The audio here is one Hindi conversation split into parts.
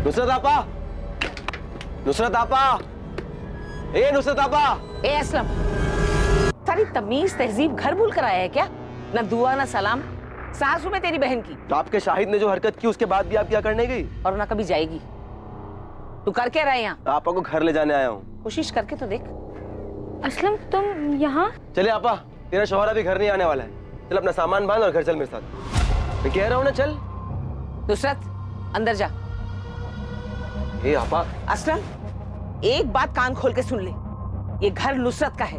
नुसरत आपा, नुसरत आपा, ए नुसरत आपा। ए असलम, सारी तमीज तहजीब घर भूल कर आया है क्या? ना दुआ ना सलाम। सासू में तेरी बहन की। तो आपके शाहिद ने जो हरकत की उसके बाद भी आप क्या करने गई? और ना कभी जाएगी। तू कर क्या रहा है यहाँ? आपा को घर ले जाने आया हूँ। कोशिश करके तो देख। असलम तुम यहाँ? चले आपा, तेरा शौहर अभी घर नहीं आने वाला है। चल अपना सामान बांध और घर चल मेरे साथ। मैं कह रहा हूँ ना, चल। नुसरत अंदर जा। ए आपा। असलम, एक बात कान खोल के सुन ले, ये घर नुसरत का है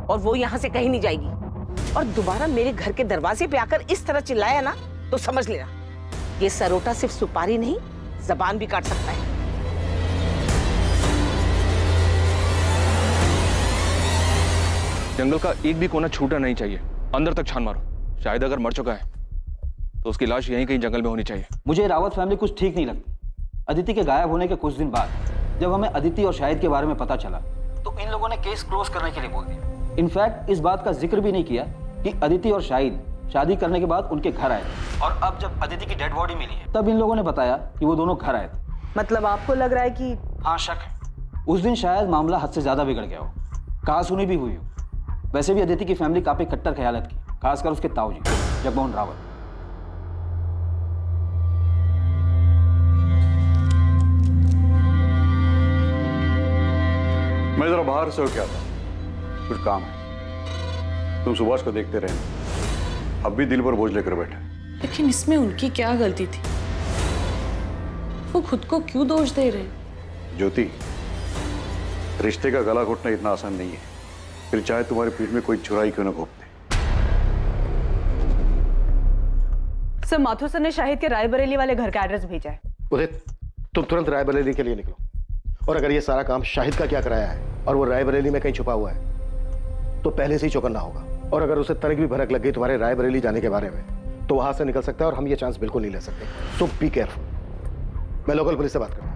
और वो यहाँ से कहीं नहीं जाएगी। और दोबारा मेरे घर के दरवाजे पे आकर इस तरह चिल्लाया ना तो समझ लेना, ये सरोटा सिर्फ सुपारी नहीं, जबान भी काट सकता है। जंगल का एक भी कोना छूटा नहीं चाहिए। अंदर तक छान मारो। शायद अगर मर चुका है तो उसकी लाश यहीं कहीं जंगल में होनी चाहिए। मुझे रावत फैमिली कुछ ठीक नहीं लगती। अदिति के गायब होने के कुछ दिन बाद जब हमें अदिति और शाहिद के बारे में पता चला तो इन लोगों ने केस क्लोज करने के लिए बोल दिया। इनफैक्ट इस बात का जिक्र भी नहीं किया कि अदिति और शाहिद शादी करने के बाद उनके घर आए थे। और अब जब अदिति की डेड बॉडी मिली है तब इन लोगों ने बताया कि वो दोनों घर आए थे। मतलब आपको लग रहा है कि? हाँ, शक है। उस दिन शायद मामला हद से ज्यादा बिगड़ गया हो, कहा सुनी भी हुई हो। वैसे भी अदिति की फैमिली काफी कट्टर ख्यालत की, खासकर उसके ताऊजी जगमोहन रावत। मैं जरा बाहर से होके आता, कुछ काम है। तुम सुभाष को देखते रहना, अब भी दिल पर बोझ लेकर बैठे। लेकिन इसमें उनकी क्या गलती थी? वो खुद को क्यों दोष दे रहे? ज्योति, रिश्ते का गला घोटना इतना आसान नहीं है, फिर चाहे तुम्हारी पीठ में कोई छुराई क्यों ना घोप दे। सर, माथुर सर ने शाहिद के रायबरेली वाले घर का एड्रेस भेजा है। उदित, तुम तुरंत रायबरेली के लिए निकलो। और अगर ये सारा काम शाहिद का क्या कराया है और वो रायबरेली में कहीं छुपा हुआ है तो पहले से ही चौकन्ना होगा। और अगर उसे तनिक भी भनक लग गई तुम्हारे रायबरेली जाने के बारे में तो वहां से निकल सकता है और हम ये चांस बिल्कुल नहीं ले सकते। सो बी केयरफुल। मैं लोकल पुलिस से बात करता हूं।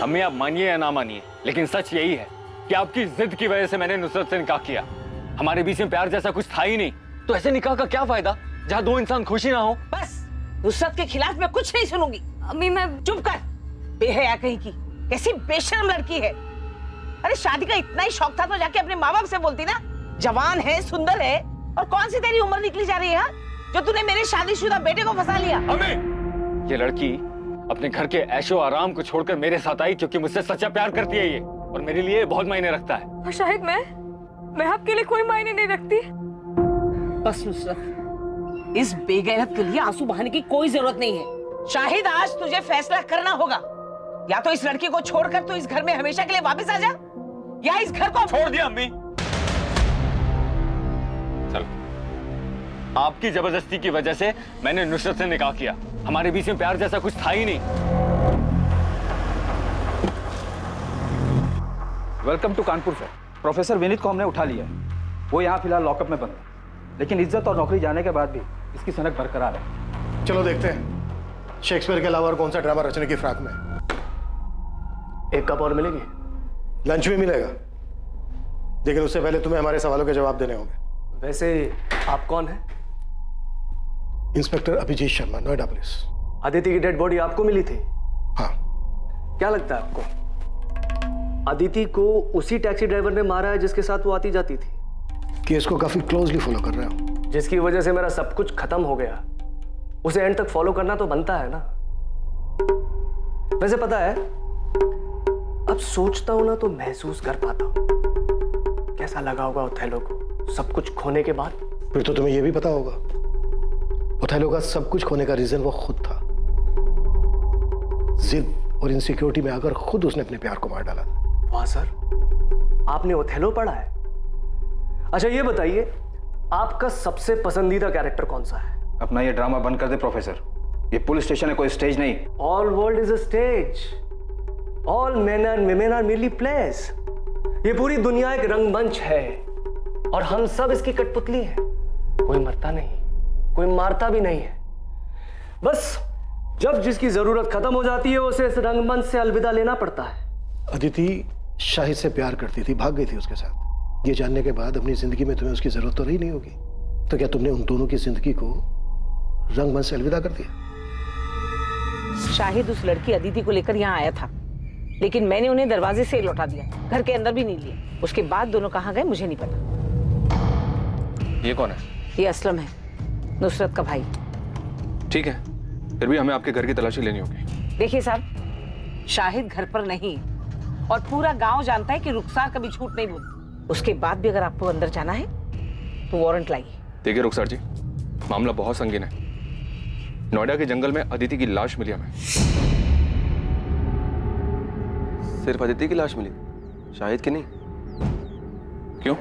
अम्मी, आप मानिए या ना मानिए, लेकिन सच यही है कि आपकी जिद की वजह से मैंने नुसरत से निकाह किया। हमारे बीच में प्यार जैसा कुछ था ही नहीं, तो ऐसे निकाह का क्या फायदा जहां दो इंसान खुशी ना हो। बस, नुसरत के खिलाफ मैं कुछ नहीं सुनूंगी। अम्मी मैं... चुप कर, बेहया कहीं की, कैसी बेशर्म लड़की है। अरे शादी का इतना ही शौक था तो जाके अपने माँ बाप से बोलती ना। जवान है, सुंदर है, और कौन सी तेरी उम्र निकली जा रही है जो तूने मेरे शादीशुदा बेटे को फंसा लिया। अम्मी, ये लड़की अपने घर के ऐशो आराम को छोड़कर मेरे साथ आई क्योंकि मुझसे सच्चा प्यार करती है ये, और मेरे लिए बहुत मायने रखता है। और शाहिद मैं आपके लिए कोई मायने नहीं रखती। बस नुसरत, इस बेगैरत के लिए आंसू बहाने की कोई जरूरत नहीं है। शाहिद, आज तुझे फैसला करना होगा। या तो इस लड़की को छोड़कर तू इस घर में हमेशा के लिए वापस आ जा, या इस घर को छोड़ दिया। अम्मी, चल, आपकी जबरदस्ती की वजह से मैंने नुसरत से निकाह किया। हमारे बीच में प्यार जैसा कुछ था ही नहीं। Welcome to Kanpur sir. Professor Vineet को हमने उठा लिया है। वो यहाँ फिलहाल लॉकअप में बंद है, लेकिन इज्जत और नौकरी जाने के बाद भी इसकी सनक बरकरार है। चलो देखते हैं शेक्सपियर के अलावा और कौन सा ड्रामा रचने की फ्राक में। एक कप और मिलेगी? लंच भी मिलेगा, लेकिन उससे पहले तुम्हें हमारे सवालों के जवाब देने होंगे। वैसे आप कौन हैं? Inspector Abhijeet Sharma, Noida police. अदिति की डेड बॉडी आपको मिली थी? हाँ। क्या लगता है आपको अदिति को उसी टैक्सी ड्राइवर ने मारा है जिसके साथ वो आती जाती थी? केस को काफी क्लोजली फॉलो कर रहे हो। जिसकी वजह से मेरा सब कुछ खत्म हो गया, उसे एंड तक फॉलो करना तो बनता है ना। वैसे पता है, अब सोचता हूं ना तो महसूस कर पाता हूं कैसा लगा होगा ओथेलो को सब कुछ खोने के बाद। फिर तो तुम्हें यह भी पता होगा ओथेलो का सब कुछ खोने का रीजन वो खुद था। जिद और इनसिक्योरिटी में आकर खुद उसने अपने प्यार को मार डाला था। वाह सर, आपने ओथेलो पढ़ा है? अच्छा ये बताइए, आपका सबसे पसंदीदा कैरेक्टर कौन सा है? अपना ये ड्रामा बंद कर दे प्रोफेसर, ये पुलिस स्टेशन है, कोई स्टेज नहीं। All world is a stage, all men and women are merely players. ये पूरी दुनिया एक रंगमंच है और हम सब इसकी कठपुतली हैं। कोई मरता नहीं, कोई मारता भी नहीं है। बस जब जिसकी जरूरत खत्म हो जाती है उसे इस रंगमंच से अलविदा लेना पड़ता है। अदिति शाहिद से प्यार करती थी, भाग गई थी उसके साथ। ये जानने के बाद अपनी जिंदगी में तुम्हें उसकी जरूरत तो रही नहीं होगी, तो क्या तुमने उन दोनों की जिंदगी को रंगमंच से अलविदा कर दिया? शाहिद उस लड़की अदिति को लेकर यहाँ आया था, लेकिन मैंने उन्हें दरवाजे से लौटा दिया, घर के अंदर भी नहीं लिया। उसके बाद दोनों कहाँ गए मुझे नहीं पता। ये कौन है? ये असलम है, नुसरत का भाई। ठीक है, फिर भी हमें आपके घर की तलाशी लेनी होगी। देखिए साहब, शाहिद घर पर नहीं और पूरा गांव जानता है कि रुखसार कभी झूठ नहीं बोलती। उसके बाद भी अगर आपको अंदर जाना है तो वारंट लाइए। देखिए रुखसार जी, मामला बहुत संगीन है। नोएडा के जंगल में अदिति की लाश मिली हमें। सिर्फ अदिति की लाश मिली, शाहिद की नहीं? क्यों,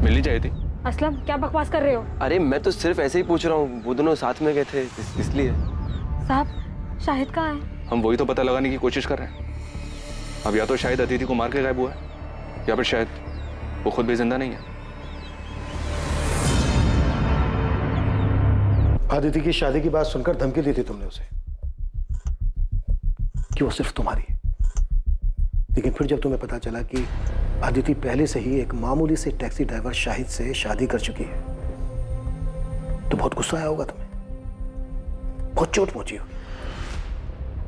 मिलनी चाहिए थी। असलम क्या बकवास कर रहे हो? अरे मैं तो सिर्फ ऐसे ही पूछ रहा हूँ, वो दोनों साथ में गए थे इसलिए। साहब, शाहिद कहाँ है? हम वही तो पता लगाने की कोशिश कर रहे हैं। अब या तो शायद अदिति को मार के गायब हुआ है, या फिर शायद वो खुद भी जिंदा नहीं है। अदिति की शादी की बात सुनकर धमकी दी थी तुमने उसे कि वो सिर्फ तुम्हारी है, लेकिन फिर जब तुम्हें पता चला कि अदिति पहले से ही एक मामूली से टैक्सी ड्राइवर शाहिद से शादी कर चुकी है, तो बहुत गुस्सा आया होगा तुम्हें, बहुत चोट पहुंची होगी,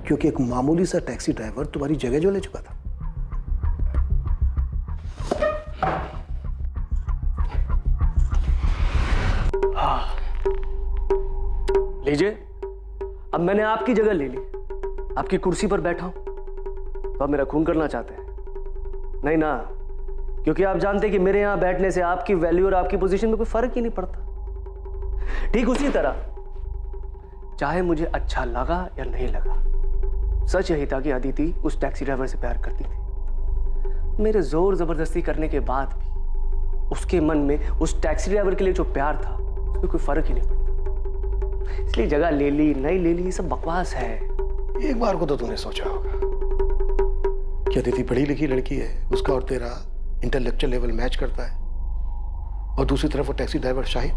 क्योंकि एक मामूली सा टैक्सी ड्राइवर तुम्हारी जगह जो ले चुका था। लीजिए, अब मैंने आपकी जगह ले ली, आपकी कुर्सी पर बैठा हूं, तो आप मेरा खून करना चाहते हैं? नहीं ना, क्योंकि आप जानते हैं कि मेरे यहां बैठने से आपकी वैल्यू और आपकी पोजीशन में कोई फर्क ही नहीं पड़ता। ठीक उसी तरह, चाहे मुझे अच्छा लगा या नहीं लगा, सच यही था कि अदिति उस टैक्सी ड्राइवर से प्यार करती थी। मेरे जोर जबरदस्ती करने के बाद भी उसके मन में उस टैक्सी ड्राइवर के लिए जो प्यार था, उसमें कोई फर्क ही नहीं पड़ता। इसलिए जगह ले ली नहीं ले ली, ये सब बकवास है। एक बार को तो तूने सोचा होगा कि अदिति पढ़ी लिखी लड़की है, उसका और तेरा इंटेलेक्चुअल लेवल मैच करता है, और दूसरी तरफ वो टैक्सी ड्राइवर शाहिद,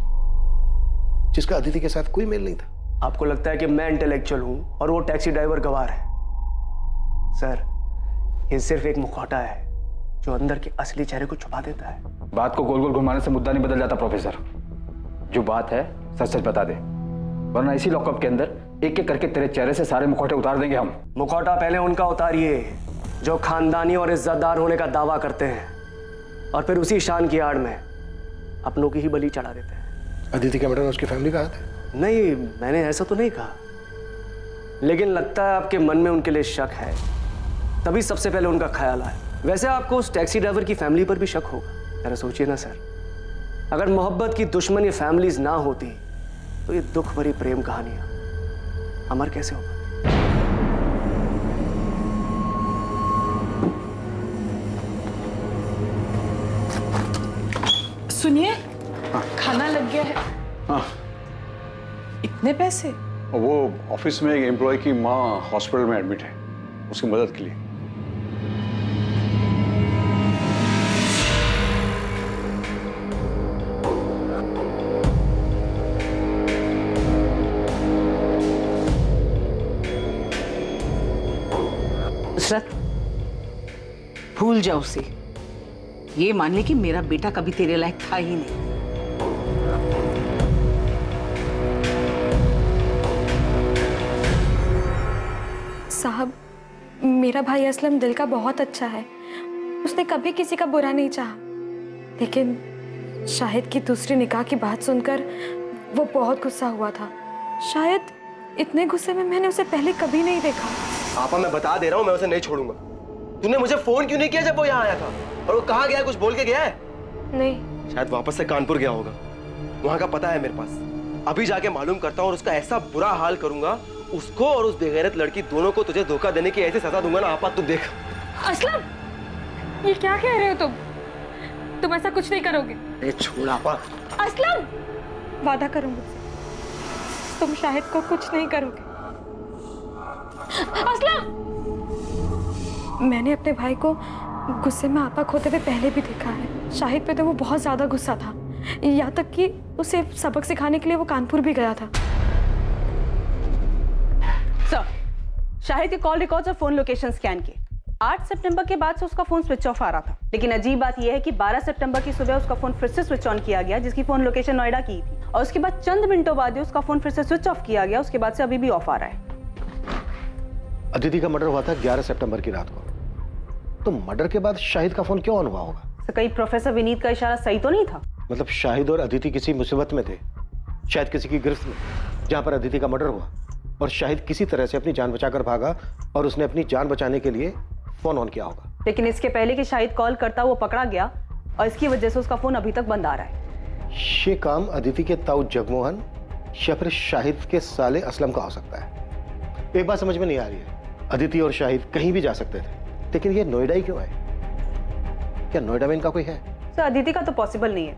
जिसका अदिति के साथ कोई मेल नहीं था। आपको लगता है कि मैं इंटेलेक्चुअल हूं और वो टैक्सी ड्राइवर गवार है? सर, ये सिर्फ एक मुखौटा है जो अंदर के असली चेहरे को छुपा देता है। बात को गोल गोल घुमाने से मुद्दा नहीं बदल जाता प्रोफेसर। जो बात है सच सच बता दे, वरना इसी लॉकअप के अंदर एक एक करके तेरे चेहरे से सारे मुखौटे उतार देंगे हम। मुखौटा पहले उनका उतारिए जो खानदानी और इज्जतदार होने का दावा करते हैं, और फिर उसी शान की आड़ में अपनों की ही बलि चढ़ा देते हैं। अदिति का मर्डर उसकी फैमिली का हाथ है? नहीं, मैंने ऐसा तो नहीं कहा, लेकिन लगता है आपके मन में उनके लिए शक है, तभी सबसे पहले उनका ख्याल आया। वैसे आपको उस टैक्सी ड्राइवर की फैमिली पर भी शक होगा। जरा सोचिए ना सर, अगर मोहब्बत की दुश्मनी फैमिलीज ना होती तो ये दुख भरी प्रेम कहानियां अमर कैसे हो पाती? सुनिए, खाना लग गया है। हाँ, इतने पैसे? वो ऑफिस में एक एम्प्लॉय की माँ हॉस्पिटल में एडमिट है, उसकी मदद के लिए। नुसरत, भूल जाओ उसे। ये मान ले कि मेरा बेटा कभी तेरे लायक था ही नहीं। साहब, मेरा भाई असलम दिल का बहुत अच्छा है, उसने कभी किसी का बुरा नहीं चाहा, लेकिन शाहिद की दूसरी निकाह की बात सुनकर वो बहुत गुस्सा हुआ था। शायद इतने गुस्से में मैंने उसे पहले कभी नहीं देखा। आपा, मैं बता दे रहा हूँ, मैं उसे नहीं छोड़ूंगा। तूने मुझे फोन क्यों नहीं किया जब वो यहाँ आया था? और वो कहाँ गया, कुछ बोल के गया है? नहीं। शायद वापस से कानपुर गया होगा, वहां का पता है मेरे पास। अभी जाके मालूम करता हूँ और उसका ऐसा बुरा हाल करूंगा, उसको और उस बेगैरत लड़की दोनों को तुझे धोखा देने की ऐसी सजा दूंगा ना आपा, तू देख। असलम, ये क्या कह रहे हो तुम? तुम ऐसा कुछ नहीं करोगे। अरे छोड़ आपा। असलम, वादा करो मुझसे, तुम शाहिद को कुछ नहीं करोगे। असलम, मैंने अपने भाई को गुस्से में आपा खोते हुए पहले भी देखा है। शाहिद पे तो वो बहुत ज्यादा गुस्सा था, यहाँ तक कि उसे सबक सिखाने के लिए वो कानपुर भी गया था। सर, शाहिद के कॉल रिकॉर्ड्स और फोन लोकेशन स्कैन किए। 8 सितंबर के बाद से उसका फोन स्विच ऑफ आ रहा था, लेकिन अजीब बात यह है कि 12 सितंबर की सुबह उसका फोन फिर से स्विच ऑन किया गया, जिसकी फोन लोकेशन नोएडा की थी। और उसके बाद चंद मिनटों बाद ही उसका फोन फिर से स्विच ऑफ किया गया। उसके बाद से अभी भी ऑफ आ रहा है। अदिति का मर्डर हुआ था 11 सितंबर की रात को, तो मर्डर के बाद शाहिद का फोन क्यों ऑन हुआ होगा? तो कहीं प्रोफेसर विनीत का इशारा सही तो नहीं था? मतलब शाहिद और अदिति किसी मुसीबत में थे, शायद किसी की गिरफ्त में, जहां पर अदिति का मर्डर हुआ, और शाहिद किसी तरह से अपनी जान बचाकर भागा और उसने अपनी जान बचाने के लिए फोन ऑन किया होगा। लेकिन इसके पहले कि शाहिद कॉल करता वो पकड़ा गया और इसकी वजह से उसका फोन अभी तक बंद आ रहा है। ये काम अदिति के ताऊ जगमोहन या फिर शाहिद के साले असलम का हो सकता है। एक बात समझ में नहीं आ रही है, अदिति और शाहिद कहीं भी जा सकते थे, लेकिन ये नोएडा ही क्यों है? क्या नोएडा में इनका कोई है? सर अदिति का तो पॉसिबल नहीं है,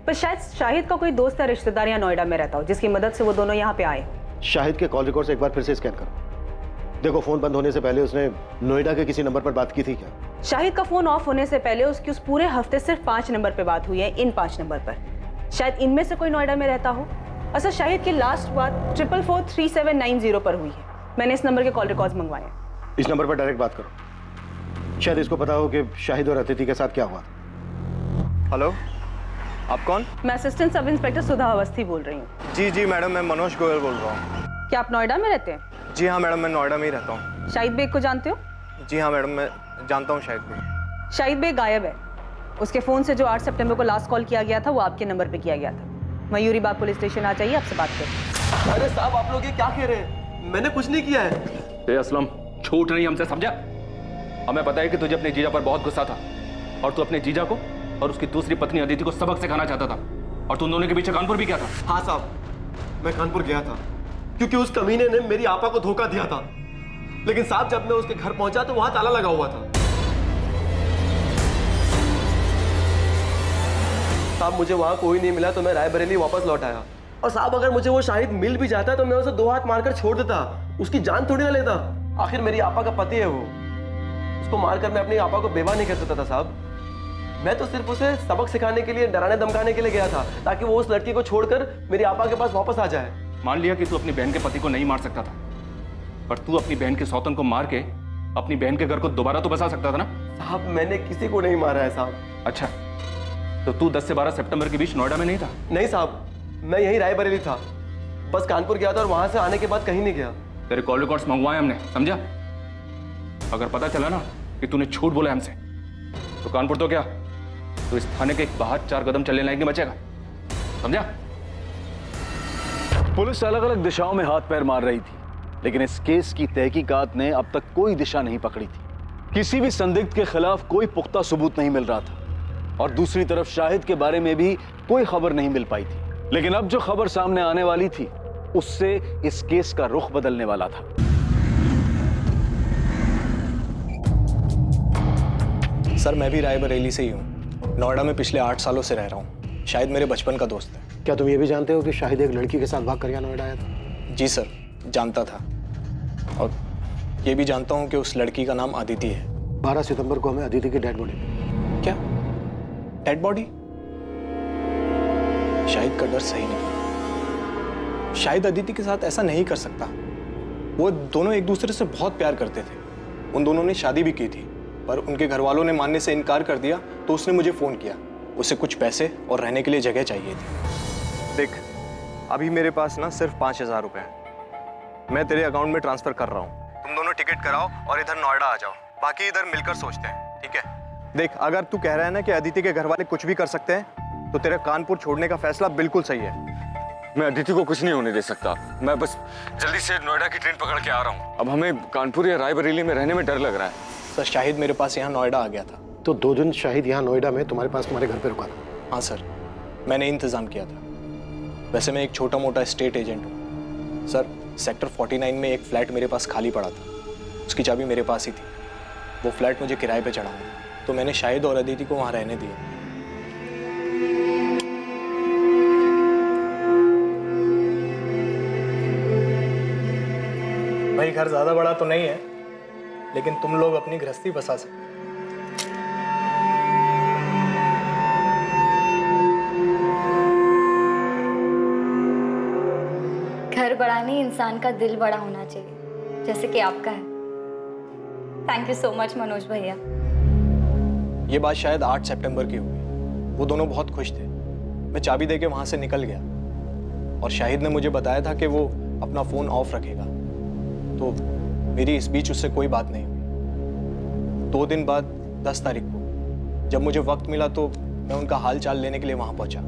पर शायद शाहिद का कोई दोस्त या रिश्तेदार यहाँ नोएडा में रहता हो जिसकी मदद से वो दोनों यहाँ पे आए। शाहिद के कॉल रिकॉर्ड्स एक बार फिर से स्कैन करो, देखो फोन बंद होने से पहले उसने नोएडा के किसी नंबर पर बात की थी क्या? शाहिद का फोन ऑफ होने से पहले उसकी उस पूरे हफ्ते सिर्फ 5 नंबर पे बात हुई है, इन 5 नंबर पर। शायद इनमें से कोई नोएडा में रहता हो। अच्छा, शाहिद की लास्ट बात 444790 पर हुई है। मैंने इस नंबर के कॉल रिकॉर्ड्स मंगवाए हैं। इस नंबर पर डायरेक्ट बात करो, शायद इसको पता हो कि शाहिद और अदिति के साथ क्या हुआ। हेलो, आप कौन? मैं असिस्टेंट सब इंस्पेक्टर सुधा अवस्थी बोल रही हूँ। जी मैडम, मैं मनोज गोयल बोल रहा हूँ। क्या आप नोएडा में रहते हैं? जी हाँ मैडम, मैं नोएडा में ही रहता हूँ। शाहिद बेग को जानते हो? जी हाँ मैडम, मैं जानता हूँ शाहिद बेग। शाहिद बेग गायब है। उसके फोन से जो 8 सितंबर को लास्ट कॉल किया गया था वो आपके नंबर पे किया गया था। मयूरी बाग पुलिस स्टेशन आ जाइए, आपसे बात करें। अरे साहब, आप लोग ये क्या कह रहे हैं? मैंने कुछ नहीं किया है। ए असलम, छूट नहीं हमसे, समझा? हमें पता है कि तुझे अपने जीजा पर बहुत गुस्सा था और तू अपने जीजा को और उसकी दूसरी पत्नी अदिति को सबक सिखाना चाहता था, और तुम दोनों के पीछे कानपुर भी गया था। हाँ साहब, मैं कानपुर गया था क्योंकि उस कमीने ने मेरी आपा को धोखा दिया था। लेकिन साहब, जब मैं उसके घर पहुंचा तो वहां ताला लगा हुआ था। साहब, मुझे वहां कोई नहीं मिला तो मैं रायबरेली वापस लौट आया। और साहब, अगर मुझे वो शाहिद मिल भी जाता तो मैं उसे 2 हाथ मारकर छोड़ देता, उसकी जान थोड़ी ना लेता। आखिर मेरी आपा का पति है वो, उसको मारकर मैं अपनी आपा को बेवा नहीं कर सकता था साहब। मैं तो सिर्फ उसे सबक सिखाने के लिए, डराने धमकाने के लिए गया था, ताकि वो उस लड़की को छोड़कर मेरी आपा के पास वापस आ जाए। मान लिया कि तू अपनी बहन के पति को नहीं मार सकता था, पर तू अपनी बहन के सौतन को मार के अपनी बहन के घर को दोबारा तो बसा सकता था ना? साहब, मैंने किसी को नहीं मारा है साहब। अच्छा, तो तू 10 से 12 सितंबर के बीच नोएडा में नहीं था? नहीं साहब, मैं यही रायबरेली था, बस कानपुर गया था और वहां से आने के बाद कहीं नहीं गया। तेरे कॉल रिकॉर्ड्स मंगवाए हमने, समझा? अगर पता चला ना कि तूने झूठ बोला हमसे, तो कानपुर तो क्या, तो इस थाने के बाहर 4 कदम चलने लायक नहीं बचेगा, समझा? पुलिस अलग अलग दिशाओं में हाथ पैर मार रही थी, लेकिन इस केस की तहकीकात ने अब तक कोई दिशा नहीं पकड़ी थी। किसी भी संदिग्ध के खिलाफ कोई पुख्ता सबूत नहीं मिल रहा था, और दूसरी तरफ शाहिद के बारे में भी कोई खबर नहीं मिल पाई थी। लेकिन अब जो खबर सामने आने वाली थी, उससे इस केस का रुख बदलने वाला था। सर, मैं भी रायबरेली से ही हूँ। नोएडा में पिछले 8 सालों से रह रहा हूँ। शाहिद मेरे बचपन का दोस्त है। क्या तुम ये भी जानते हो कि शाहिद एक लड़की के साथ भाग कर यहाँ नोएडा आया था? जी सर, जानता था, और ये भी जानता हूँ कि उस लड़की का नाम अदिति है। 12 सितंबर को हमें अदिति की डेड बॉडी। क्या डेड बॉडी? शाहिद का डर सही निकला। शाहिद अदिति के साथ ऐसा नहीं कर सकता। वो दोनों एक दूसरे से बहुत प्यार करते थे। उन दोनों ने शादी भी की थी, पर उनके घर वालों ने मानने से इनकार कर दिया, तो उसने मुझे फोन किया। उसे कुछ पैसे और रहने के लिए जगह चाहिए थी। देख, अभी मेरे पास ना सिर्फ 5000 रुपए हैं। मैं तेरे अकाउंट में ट्रांसफर कर रहा हूँ। तुम दोनों टिकट कराओ और इधर नोएडा आ जाओ। बाकी इधर मिलकर सोचते हैं, ठीक है? देख, अगर तू कह रहा है ना कि अदिति के घर वाले कुछ भी कर सकते हैं, तो तेरा कानपुर छोड़ने का फैसला बिल्कुल सही है। मैं अदिति को कुछ नहीं होने दे सकता। मैं बस जल्दी से नोएडा की ट्रेन पकड़ के आ रहा हूँ। अब हमें कानपुर या रायबरेली में रहने में डर लग रहा है। सर, शाहिद मेरे पास यहाँ नोएडा आ गया था। तो 2 दिन शाहिद यहाँ नोएडा में तुम्हारे पास तुम्हारे घर पे रुका था? हाँ सर, मैंने इंतज़ाम किया था। वैसे मैं एक छोटा मोटा स्टेट एजेंट हूँ सर। सेक्टर 49 में एक फ्लैट मेरे पास खाली पड़ा था, उसकी चाबी मेरे पास ही थी। वो फ्लैट मुझे किराए पे चढ़ा, तो मैंने शाहिद और अदिति को वहाँ रहने दिया। भाई, घर ज़्यादा बड़ा तो नहीं है, लेकिन तुम लोग अपनी गृहस्थी बसा सकते। घर बड़ा नहीं, इंसान का दिल बड़ा होना चाहिए, जैसे कि आपका है। Thank you so much Manoj भैया। ये बात शायद 8 सितंबर की होगी। वो दोनों बहुत खुश थे। मैं चाबी देके वहां से निकल गया। और शाहिद ने मुझे बताया था कि वो अपना फ़ोन ऑफ रखेगा, तो मेरी इस बीच उससे कोई बात नहीं हुई। 2 दिन बाद 10 तारीख को जब मुझे वक्त मिला तो मैं उनका हाल चाल लेने के लिए वहां पहुंचा।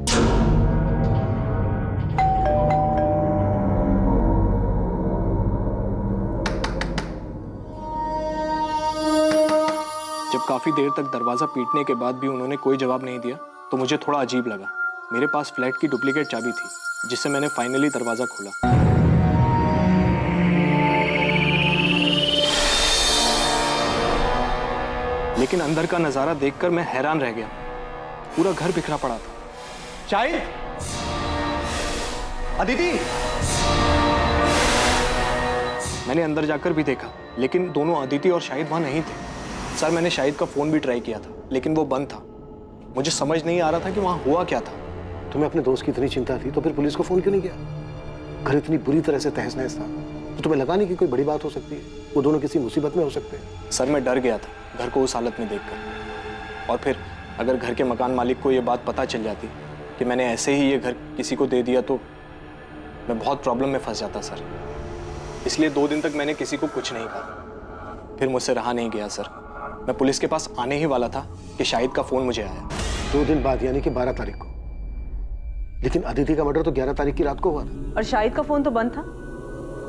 जब काफी देर तक दरवाजा पीटने के बाद भी उन्होंने कोई जवाब नहीं दिया तो मुझे थोड़ा अजीब लगा। मेरे पास फ्लैट की डुप्लीकेट चाबी थी जिससे मैंने फाइनली दरवाजा खोला। लेकिन अंदर का नजारा देखकर मैं हैरान रह गया। पूरा घर बिखरा पड़ा था। शाहिद, अदिति। मैंने अंदर जाकर भी देखा लेकिन दोनों अदिति और शाहिद वहां नहीं थे। सर, मैंने शाहिद का फोन भी ट्राई किया था लेकिन वो बंद था। मुझे समझ नहीं आ रहा था कि वहां हुआ क्या था। तुम्हें अपने दोस्त की इतनी चिंता थी तो फिर पुलिस को फोन क्यों नहीं किया? घर इतनी बुरी तरह से तहस नहस था तो तुम्हें लगा नहीं कि कोई बड़ी बात हो सकती है? वो दोनों किसी मुसीबत में हो सकते हैं। सर, मैं डर गया था घर को उस हालत में देखकर। और फिर अगर घर के मकान मालिक को ये बात पता चल जाती कि मैंने ऐसे ही ये घर किसी को दे दिया तो मैं बहुत प्रॉब्लम में फंस जाता सर। इसलिए 2 दिन तक मैंने किसी को कुछ नहीं कहा। फिर मुझसे रहा नहीं गया सर। मैं पुलिस के पास आने ही वाला था कि शाहिद का फोन मुझे आया। 2 दिन बाद यानी कि 12 तारीख को। लेकिन अदिति का मर्डर तो 11 तारीख की रात को हुआ था। और शाहिद का फोन तो बंद था।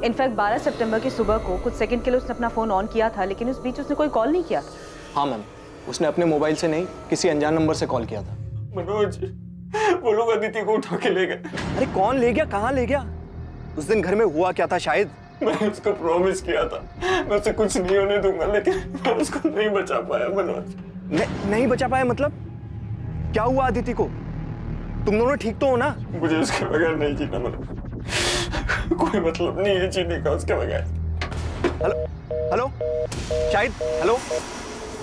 इनफैक्ट 12 सितंबर की सुबह को कुछ सेकंड के लिए उसने अपना फोन ऑन किया था लेकिन उस बीच उसने कोई कॉल नहीं किया था। हाँ मैम, उसने अपने मोबाइल से नहीं किसी अनजान नंबर से कॉल किया था। मनोज, वो लोग अदिति को उठा के ले गए। अरे कौन ले गया, कहाँ ले गया? उस दिन घर में हुआ क्या था शाहिद? मैंने उसको प्रॉमिस किया था मैं उसे कुछ नहीं होने दूंगा लेकिन मैं उसको नहीं बचा पाया मनोज। नहीं बचा पाया मतलब? क्या हुआ अदिति को? तुम दोनों ठीक तो हो ना? मुझे उसके बगैर नहीं जीना मनोज। कोई मतलब नहीं है जीने का उसके बगैर। Hello Shahid, hello.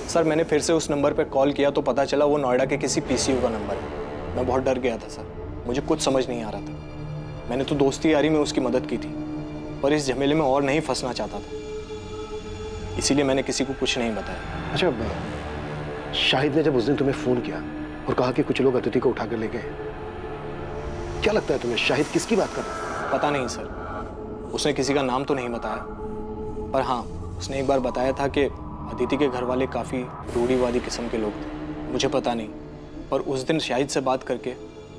सर, मैंने फिर से उस नंबर पर कॉल किया तो पता चला वो नोएडा के किसी पीसीओ का नंबर है। मैं बहुत डर गया था सर, मुझे कुछ समझ नहीं आ रहा था। मैंने तो दोस्ती यारी में उसकी मदद की थी पर इस झमेले में और नहीं फंसना चाहता था, इसीलिए मैंने किसी को कुछ नहीं बताया। अच्छा, शाहिद ने जब उस दिन तुम्हें फोन किया और कहा कि कुछ लोग अदिति को उठाकर ले गए, क्या लगता है तुम्हें शाहिद किसकी बात कर रहा है? पता नहीं सर, उसने किसी का नाम तो नहीं बताया, पर हाँ उसने एक बार बताया था कि अदिति के घर वाले काफ़ी रूढ़िवादी किस्म के लोग थे। मुझे पता नहीं, पर उस दिन शाहिद से बात करके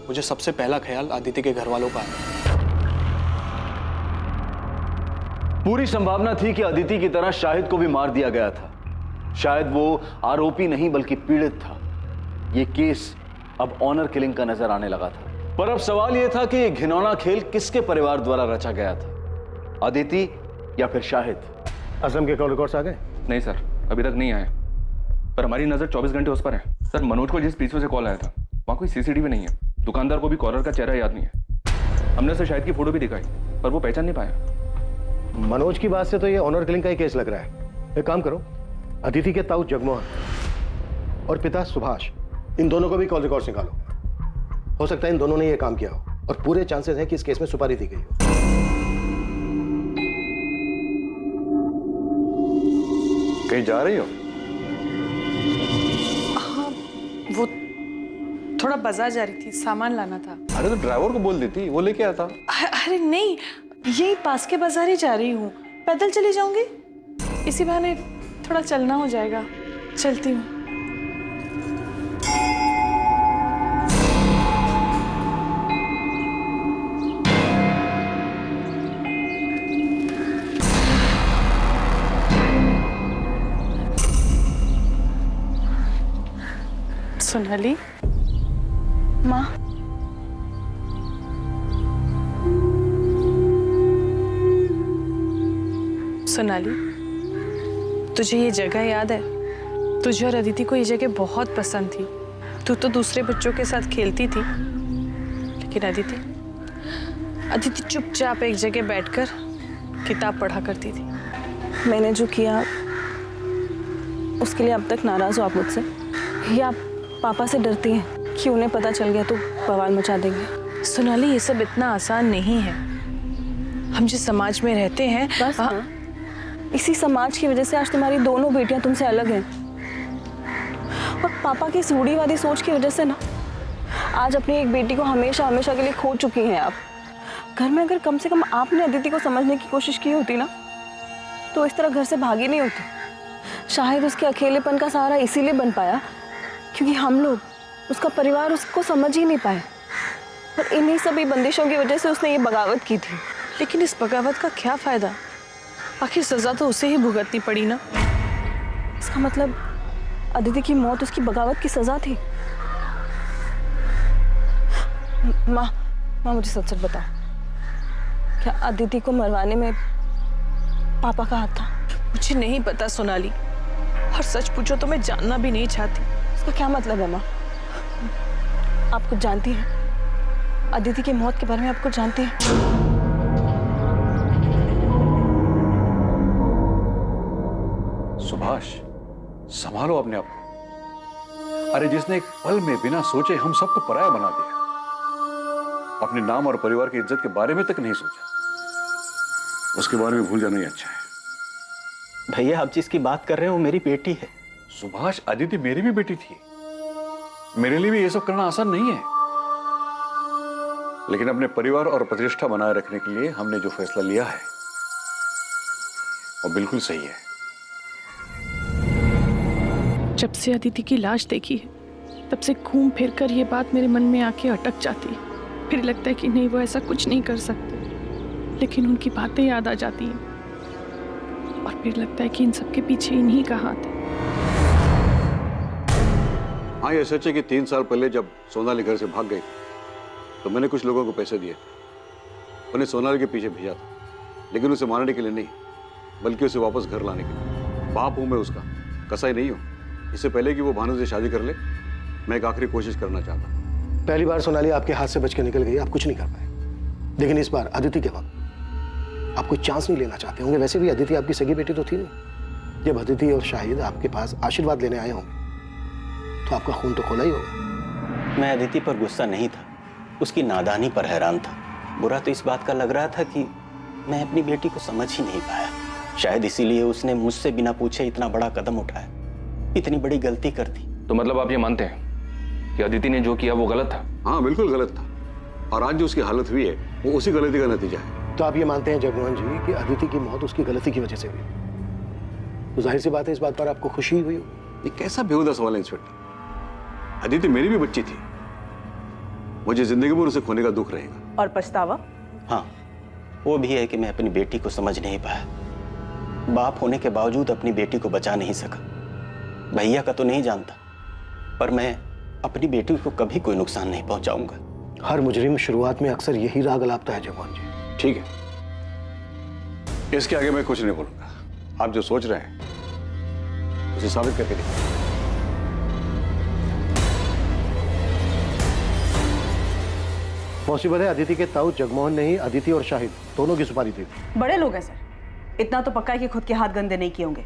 मुझे सबसे पहला ख्याल अदिति के घर वालों का आया। पूरी संभावना थी कि अदिति की तरह शाहिद को भी मार दिया गया था। शायद वो आरोपी नहीं बल्कि पीड़ित था। ये केस अब ऑनर किलिंग का नजर आने लगा था। पर अब सवाल यह था कि ये घिनौना खेल किसके परिवार द्वारा रचा गया था, अदिति या फिर शाहिद? असलम के कॉल रिकॉर्ड्स आ गए? नहीं सर, अभी तक नहीं आए, पर हमारी नजर 24 घंटे उस पर है। सर, मनोज को जिस पीछे से कॉल आया था वहाँ कोई सीसीटीवी नहीं है। दुकानदार को भी कॉलर का चेहरा याद नहीं है। हमने उसे शाहिद की फोटो भी दिखाई पर वो पहचान नहीं पाया। मनोज की बात से तो ये ऑनर किलिंग का ही केस लग रहा है। एक काम करो, अदिति के ताऊ जगमोहन और पिता सुभाष, इन दोनों को भी कॉल रिकॉर्ड्स निकालो। हो सकता है इन दोनों ने ये काम किया हो और पूरे चांसेस हैं कि इस केस में सुपारी दी गई हो। कहीं जा रही हो? हाँ, वो थोड़ा बाजार जा रही थी, सामान लाना था। अरे तो ड्राइवर को बोल देती, वो लेके आता। अरे नहीं, यही पास के बाजार ही जा रही हूँ। पैदल चली जाऊंगी, इसी बहाने थोड़ा चलना हो जाएगा। चलती हूँ। सोनाली, माँ, सोनाली, तुझे ये जगह याद है? तुझे और अदिति को ये जगह बहुत पसंद थी। तू तो दूसरे बच्चों के साथ खेलती थी, लेकिन अदिति चुपचाप एक जगह बैठकर किताब पढ़ा करती थी। मैंने जो किया उसके लिए अब तक नाराज हो आप मुझसे, या आप पापा से डरती हैं कि उन्हें पता चल गया तो बवाल मचा देंगे? सोनाली, ये सब इतना आसान नहीं है। हम जिस समाज में रहते हैं, बस इसी समाज की वजह से आज तुम्हारी दोनों बेटियां तुमसे अलग हैं। और पापा की इस रूढ़िवादी सोच की वजह से ना आज अपनी एक बेटी को हमेशा हमेशा के लिए खो चुकी हैं आप। घर में अगर कम से कम आपने अदिति को समझने की कोशिश की होती ना, तो इस तरह घर से भागी नहीं होती। शायद उसके अकेलेपन का सहारा इसीलिए बन पाया क्योंकि हम लोग, उसका परिवार उसको समझ ही नहीं पाए। और इन्हीं सभी बंदिशों की वजह से उसने ये बगावत की थी। लेकिन इस बगावत का क्या फायदा? आखिर सजा तो उसे ही भुगतनी पड़ी ना। इसका मतलब अदिति की मौत उसकी बगावत की सजा थी। माँ मुझे सच सच बताओ, क्या अदिति को मरवाने में पापा का हाथ था? मुझे नहीं पता सोनाली, और सच पूछो तो मैं जानना भी नहीं चाहती। इसका क्या मतलब है माँ? आप कुछ जानती हैं? अदिति की मौत के बारे में आप कुछ जानती हैं? सुभाष, संभालो अपने आप को। अरे जिसने एक पल में बिना सोचे हम सबको पराया बना दिया, अपने नाम और परिवार की इज्जत के बारे में तक नहीं सोचा, उसके बारे में भूल जाना ही अच्छा है। भैया आप जिसकी बात कर रहे हो वो मेरी बेटी है। सुभाष, अदिति मेरी भी बेटी थी। मेरे लिए भी ये सब करना आसान नहीं है, लेकिन अपने परिवार और प्रतिष्ठा बनाए रखने के लिए हमने जो फैसला लिया है वो बिल्कुल सही है। जब से अदिति की लाश देखी है तब से घूम फिर कर ये बात मेरे मन में आके अटक जाती है। फिर लगता है कि नहीं, वो ऐसा कुछ नहीं कर सकते, लेकिन उनकी बातें याद आ जाती हैं और फिर लगता है कि इन सब के पीछे इन्हीं का हाथ है। हाँ, ये सच है कि 3 साल पहले जब सोनाली घर से भाग गई तो मैंने कुछ लोगों को पैसे दिए, उन्हें सोनाली के पीछे भेजा था, लेकिन उसे मारने के लिए नहीं, बल्कि उसे वापस घर लाने के लिए। बाप हूं मैं उसका, कसाई नहीं हूं। इससे पहले कि वो भानु से शादी कर ले, मैं एक आखिरी कोशिश करना चाहता हूं। पहली बार सोनाली आपके हाथ से बच के निकल गई, आप कुछ नहीं कर पाए, लेकिन इस बार अदिति के वक्त आप कोई चांस नहीं लेना चाहते होंगे। वैसे भी अदिति आपकी सगी बेटी तो थी नहीं। जब अदिति और शाहिद आपके पास आशीर्वाद लेने आए होंगे तो आपका खून तो खोला ही होगा। मैं अदिति पर गुस्सा नहीं था, उसकी नादानी पर हैरान था। बुरा तो इस बात का लग रहा था कि मैं अपनी बेटी को समझ ही नहीं पाया। शायद इसीलिए उसने मुझसे बिना पूछे इतना बड़ा कदम उठाया, इतनी बड़ी गलती कर दी। तो मतलब आप ये मानते हैं कि अदिति ने जो किया वो गलत था? हाँ, बिल्कुल गलत था, और आज जो उसकी हालत हुई है वो उसी गलती का नतीजा है। तो आप ये मानते हैं जगमोहन जी कि अदिति की मौत उसकी गलती की वजह से हुई? तो जाहिर सी बात है इस बात पर आपको खुशी हुई होगी। ये कैसा बेहुदा सवाल है इंस्पेक्टर? अदिति मेरी भी बच्ची थी, मुझे जिंदगी भर उसे खोने का दुख रहेगा। और पछतावा? हाँ, वो भी है कि मैं अपनी बेटी को समझ नहीं पाया। बाप होने के बावजूद अपनी बेटी को बचा नहीं सका। भैया का तो नहीं जानता, पर मैं अपनी बेटी को कभी कोई नुकसान नहीं पहुंचाऊंगा। हर मुजरिम शुरुआत में अक्सर यही राग अलापता है जगमोहन जी। ठीक है, इसके आगे मैं कुछ नहीं बोलूंगा। आप जो सोच रहे हैं उसे साबित करके देखिए। पॉसिबल है अदिति के ताऊ जगमोहन ने ही अदिति और शाहिद दोनों की सुपारी दी। बड़े लोग हैं सर, इतना तो पक्का है कि खुद के हाथ गंदे नहीं किए होंगे।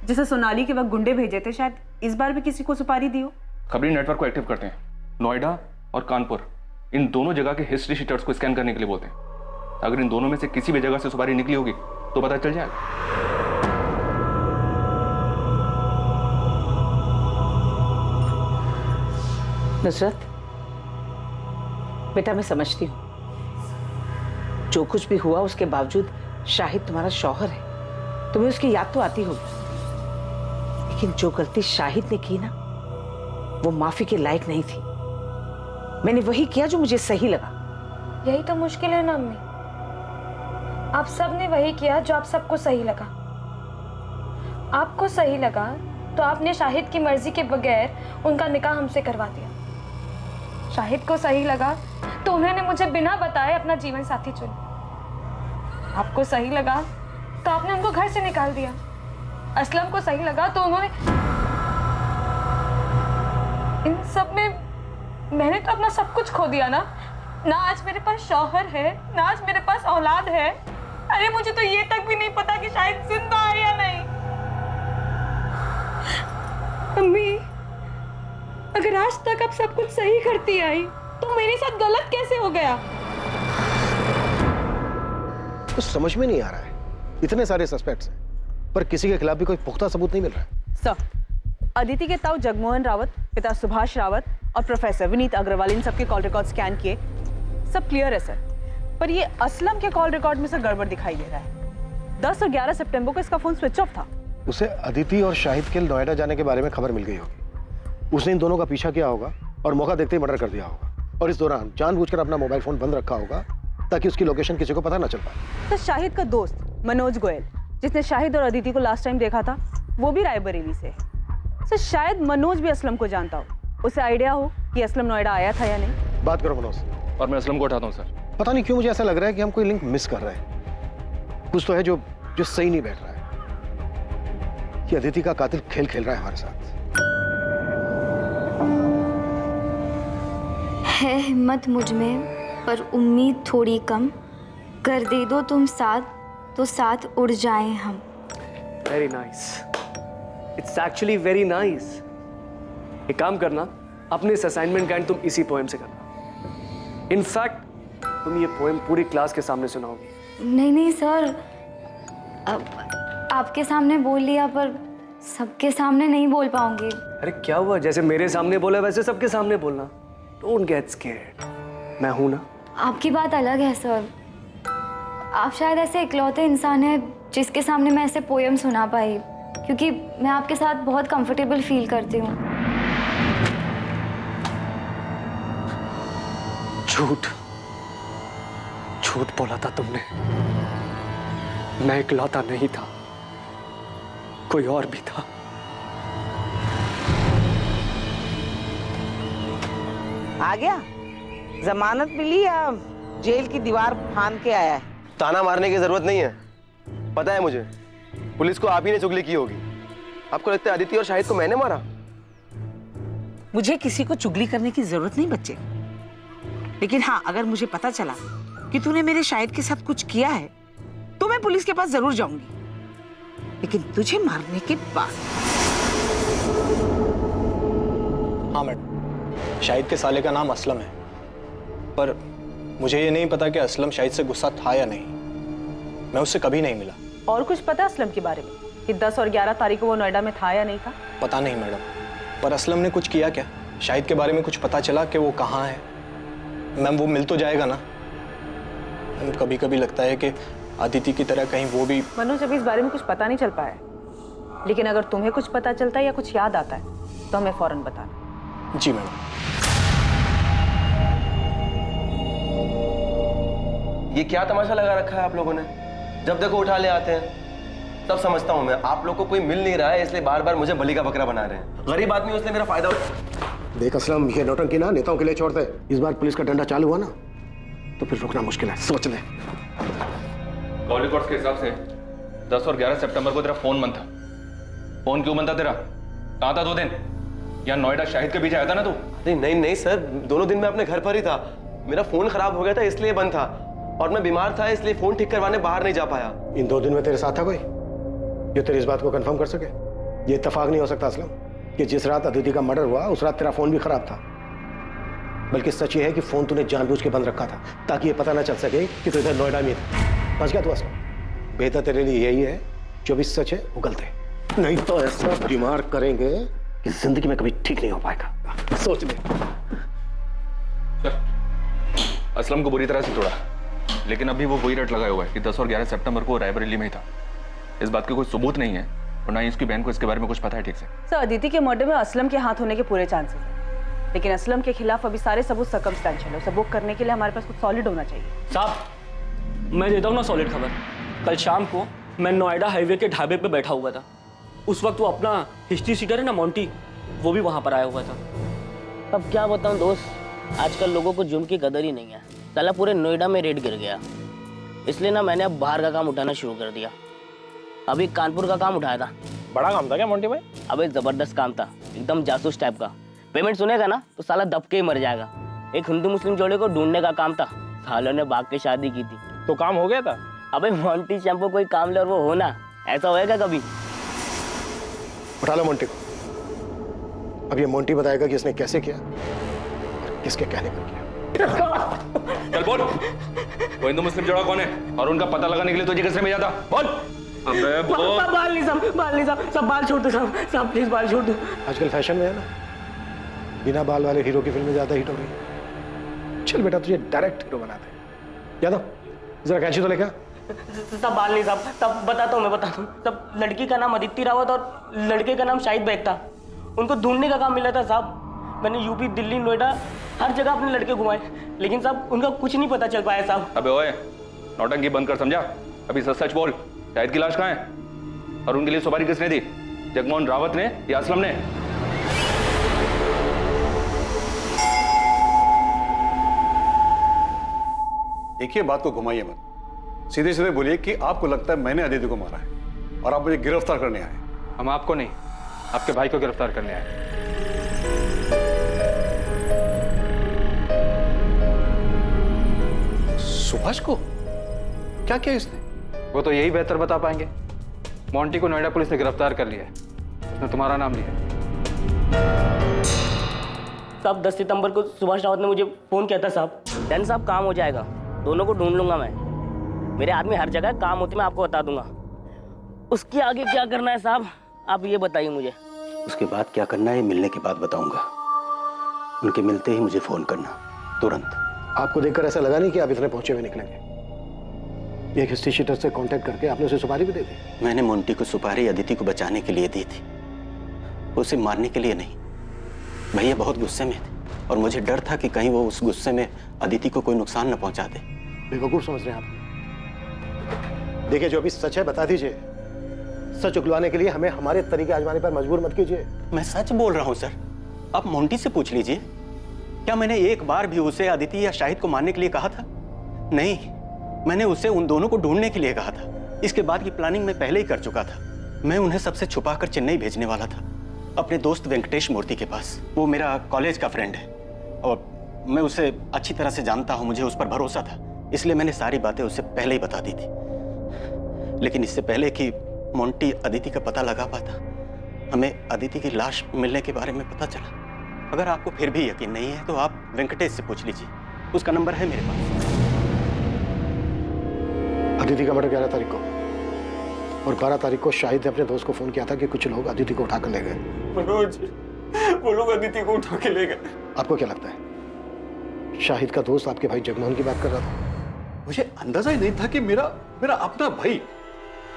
जैसे सोनाली के वक्त गुंडे भेजे थे, शायद इस बार भी किसी को सुपारी दी हो। खबरी नेटवर्क को एक्टिव करते हैं, नोएडा और कानपुर, इन दोनों जगह के हिस्ट्री शीटर्स को स्कैन करने के लिए बोलते हैं। अगर इन दोनों में से किसी भी जगह से सुपारी निकली होगी तो पता चल जाएगा। नुसरत बेटा, मैं समझती हूँ जो कुछ भी हुआ उसके बावजूद शाहिद तुम्हारा शौहर है, तुम्हें उसकी याद तो आती होगी, लेकिन जो गलती शाहिद ने की ना वो माफी के लायक नहीं थी। मैंने वही किया जो मुझे सही लगा। यही तो मुश्किल है ना अम्मी, आप सब ने वही किया जो आप सबको सही लगा। आपको सही लगा तो आपने शाहिद की मर्जी के बगैर उनका निकाह हमसे करवा दिया। शाहिद को सही लगा तो उन्होंने मुझे बिना बताए अपना जीवन साथी चुना। आपको सही लगा तो आपने उनको घर से निकाल दिया। असलम को सही लगा तो उन्होंने, इन सब में मैंने तो अपना सब कुछ खो दिया ना। ना आज मेरे पास शौहर है, ना आज मेरे पास औलाद है। अरे मुझे तो ये तक भी नहीं पता कि शायद जिंदा है या नहीं। अम्मी, अगर आज तक आप सब कुछ सही करती आई तो मेरे साथ गलत कैसे हो गया? कुछ समझ में नहीं आ रहा है। इतने सारे सस्पेक्ट्स हैं पर किसी के खिलाफ भी कोई पुख्ता सबूत नहीं मिल रहा है। सर, अदिति के ताऊ जगमोहन रावत, पिता सुभाष रावत और प्रोफेसर विनीत अग्रवाल, इन सबके कॉल रिकॉर्ड स्कैन किए, सब क्लियर है सर। पर ये असलम के कॉल रिकॉर्ड में से गड़बड़ दिखाई दे रहा है। 10 और 11 सितंबर को इसका फोन स्विच ऑफ था। उसे अदिति और शाहिद के नोएडा जाने के बारे में खबर मिल गई होगी। उसने इन दोनों का पीछा किया होगा और मौका देखते ही मर्डर कर दिया होगा, और इस दौरान जानबूझकर अपना मोबाइल फोन बंद रखा होगा ताकि उसकी लोकेशन किसी को पता ना चल पाए। तो शाहिद का दोस्त मनोज गोयल, जिसने शाहिद और अदिति को लास्ट टाइम देखा था, वो भी रायबरेली से है। तो शायद मनोज भी असलम को जानता हो, उसे आइडिया हो कि असलम नोएडा आया था या नहीं। बात करो मनोज। और मैं असलम को उठाता हूँ सर। पता नहीं क्यों मुझे ऐसा लग रहा है कि हम कोई लिंक मिस कर रहे हैं। कुछ तो है जो सही नहीं बैठ रहा है। कि अदिति का कातिल खेल खेल रहा है हमारे साथ। है हिम्मत मुझ में पर उम्मीद थोड़ी कम, कर दे दो तुम साथ तो साथ उड़ जाएं हम। Very nice, it's actually very nice. एक काम करना, अपने इस असाइनमेंट का एंड तुम इसी पोएम से करना। इनफैक्ट तुम ये पोएम पूरी क्लास के सामने सुनाओगी। नहीं नहीं सर, आपके सामने बोल लिया पर सबके सामने नहीं बोल पाऊंगी। अरे क्या हुआ, जैसे मेरे सामने बोला वैसे सबके सामने बोलना। डोंट गेट स्कैर्ड, मैं हूं ना। आपकी बात अलग है सर, आप शायद ऐसे इकलौते इंसान हैं जिसके सामने मैं ऐसे पोयम सुना पाई, क्योंकि मैं आपके साथ बहुत कंफर्टेबल फील करती हूँ। झूठ झूठ बोला था तुमने। मैं इकलौता नहीं था, कोई और भी था। आ गया? जमानत मिली या जेल की दीवार फांद के आया है? ताना मारने की जरूरत नहीं है, पता है मुझे। पुलिस को आप ही ने चुगली की होगी। आपको लगता है अदिति और शाहिद को मैंने मारा? मुझे किसी को चुगली करने की जरूरत नहीं बच्चे, लेकिन हाँ, अगर मुझे पता चला कि तूने मेरे शाहिद के साथ कुछ किया है तो मैं पुलिस के पास जरूर जाऊंगी, लेकिन तुझे मारने के बाद। हाँ मैडम, शाहिद के साले का नाम असलम है, पर मुझे ये नहीं पता कि असलम शाहिद से गुस्सा था या नहीं। मैं उससे कभी नहीं मिला। और कुछ पता असलम के बारे में कि 10 और 11 तारीख को वो नोएडा में था या नहीं था? पता नहीं मैडम, पर असलम ने कुछ किया क्या? शाहिद के बारे में कुछ पता चला कि वो कहाँ है? मैम वो मिल तो जाएगा ना। कभी कभी लगता है कि अदिति की तरह कहीं वो भी। मनोज, अभी इस बारे में कुछ पता नहीं चल पाया है, लेकिन अगर तुम्हें कुछ पता चलता है या कुछ याद आता है तो हमें फौरन बताना। जी मैडम। ये क्या तमाशा लगा रखा है आप लोगों ने? जब देखो उठा ले आते हैं। तब समझता हूं मैं, आप लोग को कोई मिल नहीं रहा है इसलिए बार बार मुझे बलि का बकरा बना रहे हैं। गरीब आदमी उसने मेरा फायदा। देख असलम, ये नौटंकी ना नेताओं के लिए छोड़ते। इस बार पुलिस का डंडा चालू हुआ ना तो फिर रुकना मुश्किल है, सोच ले। कॉल रिकॉर्ड्स के हिसाब से 10 और 11 सितंबर को तेरा फोन बंद था। फोन क्यों बंद था तेरा? कहाँ था 2 दिन? यहाँ नोएडा शाहिद के पीछे आया था ना तू? नहीं नहीं सर, दोनों दिन मैं अपने घर पर ही था। मेरा फोन खराब हो गया था इसलिए बंद था, और मैं बीमार था इसलिए फोन ठीक करवाने बाहर नहीं जा पाया। इन 2 दिन में तेरे साथ था कोई जो तेरी इस बात को कंफर्म कर सके? ये इत्तेफाक नहीं हो सकता असलम कि जिस रात अदिति का मर्डर हुआ उस रात तेरा फोन भी खराब था। बल्कि सच ये है कि फोन तूने जानबूझ के बंद रखा था ताकि ये पता ना चल सके कि तू इधर नोएडा में था। बच गया तू असलम। बेहतर तेरे लिए यही है जो भी सच है वो गलत है, नहीं तो ऐसा बीमार करेंगे कि जिंदगी में कभी ठीक नहीं हो पाएगा। सोच ले। असलम को बुरी तरह से तोड़ा, लेकिन अभी वो वही रट लगाया हुआ है कि 10 और 11 सितंबर को रायबरेली में ही था। इस बात के कोई सबूत नहीं है और ना ही उसकी बहन को इसके बारे में कुछ पता है ठीक से। सर, अदिति के मर्डर में असलम के हाथ होने के पूरे चांसेस हैं, लेकिन असलम के खिलाफ अभी सारे सबूत सर्कमस्टेंशियल है। उसे बुक करने के लिए हमारे पास कुछ सॉलिड होना चाहिए। साहब, मैं देता हूँ ना सॉलिड खबर। कल शाम को मैं नोएडा हाईवे के ढाबे पे बैठा हुआ था। उस वक्त वो अपना हिस्ट्री सीटर है ना मोंटी, वो भी वहाँ पर आया हुआ था। अब क्या बताऊँ दोस्त, आजकल लोगों को जुर्म की कदर ही नहीं है। साला पूरे नोएडा में रेड गिर गया, इसलिए ना मैंने अब बाहर का काम उठाना शुरू कर दिया। अभी कानपुर का काम उठाया था। बड़ा काम था क्या मोंटी भाई? अबे जबरदस्त काम था, एकदम जासूस टाइप का। पेमेंट सुनेगा ना तो साला दब के ही मर जाएगा। एक हिंदू मुस्लिम जोड़े को ढूंढने का काम था, सालों ने भाग के शादी की थी। तो काम हो गया था? अबे मोंटी शैम्पू कोई काम ले और वो होना, ऐसा होएगा कभी? उठा लो मोंटी को। अब ये मोंटी बताएगा कि इसने कैसे किया और किसके कहने पर किया। चल बोल, वो हिंदू मुस्लिम जोड़ा कौन है और उनका पता लगाने के लिए तुझे किसने भेजा था? बोल। अबे बोल। बाल नहीं साहब, सब बाल छोड़ दो साहब, प्लीज बाल छोड़ दो। आजकल फैशन में है ना, बिना बाल वाले हीरो की फिल्में ज्यादा हिट हो रही है। चल बेटा, तुझे डायरेक्ट हीरो बनाते हैं। यादव जरा कैंची तो लेके आ। सब बाल नहीं साहब, तब बताता हूँ मैं बताता हूँ। तब लड़की का नाम अदिति रावत और लड़के का नाम शाहिद बेग था। उनको ढूंढने का काम मिला था साहब। मैंने यूपी, दिल्ली, नोएडा हर जगह अपने लड़के घुमाए, लेकिन साहब उनका कुछ नहीं पता चल पाया साहब। अबे ओए, नौटंकी बंद कर, समझा? अभी सच सच बोल, शाहिद की लाश कहाँ है? और उनके लिए सुपारी किसने दी? जगमोहन रावत ने या असलम ने? देखिए, बात को घुमाइए मत, सीधे सीधे बोलिए कि आपको लगता है मैंने अदिति को मारा है और आप मुझे गिरफ्तार करने आए। हम आपको नहीं, आपके भाई को गिरफ्तार करने आए। सुभाष को क्या किया इसने? वो तो यही बेहतर बता पाएंगे। मोंटी को नोएडा पुलिस ने गिरफ्तार कर लिया है, उसने तुम्हारा नाम लिया। साहब 10 सितंबर को सुभाष रावत ने मुझे फोन किया था साहब। डन साहब, काम हो जाएगा, दोनों को ढूंढ लूंगा मैं। मेरे आदमी हर जगह काम होते मैं आपको बता दूंगा। उसके आगे क्या करना है साहब, आप ये बताइए मुझे। उसके बाद क्या करना है मिलने के बाद बताऊंगा। उनके मिलते ही मुझे फोन करना, तुरंत। आपको देखकर ऐसा लगा नहीं कि आप इतने पहुंचे हुए निकलेंगे। एक हिस्ट्री शीटर से कांटेक्ट करके आपने उसे सुपारी भी दे दी। मैंने मोंटी को सुपारी अदिति को बचाने के लिए दी थी, उसे मारने के लिए नहीं। भैया बहुत गुस्से में थे और मुझे डर था कि कहीं वो उस गुस्से में अदिति को कोई नुकसान न पहुंचा दे। बेवकूफ समझ रहे हैं आप। देखिए, जो अभी सच है बता दीजिए। सच उगलवाने के लिए हमें हमारे तरीके आजमाने पर मजबूर मत कीजिए। मैं सच बोल रहा हूं सर, आप मोंटी से पूछ लीजिए। क्या मैंने एक बार भी उसे अदिति या शाहिद को मारने के लिए कहा था? नहीं, मैंने उसे उन दोनों को ढूंढने के लिए कहा था। इसके बाद की प्लानिंग मैं पहले ही कर चुका था। मैं उन्हें सबसे छुपाकर चेन्नई भेजने वाला था, अपने दोस्त वेंकटेश मूर्ति के पास। वो मेरा कॉलेज का फ्रेंड है और मैं उसे अच्छी तरह से जानता हूं, मुझे उस पर भरोसा था, इसलिए मैंने सारी बातें उसे पहले ही बता दी थी। लेकिन इससे पहले कि मोंटी अदिति का पता लगा पाता, हमें अदिति की लाश मिलने के बारे में पता चला। अगर आपको फिर भी यकीन नहीं है तो आप वेंकटेश से पूछ लीजिए, उसका नंबर है मेरे पास। अदिति का मर्डर 11 तारीख को और 12 तारीख को शाहिद ने अपने दोस्त को फोन किया था कि कुछ लोग अदिति को उठाकर ले गए। मनोज, वो लोग अदिति को उठा के ले गए। आपको क्या लगता है शाहिद का दोस्त आपके भाई जगमोहन की बात कर रहा था? मुझे अंदाजा ही नहीं था कि मेरा अपना भाई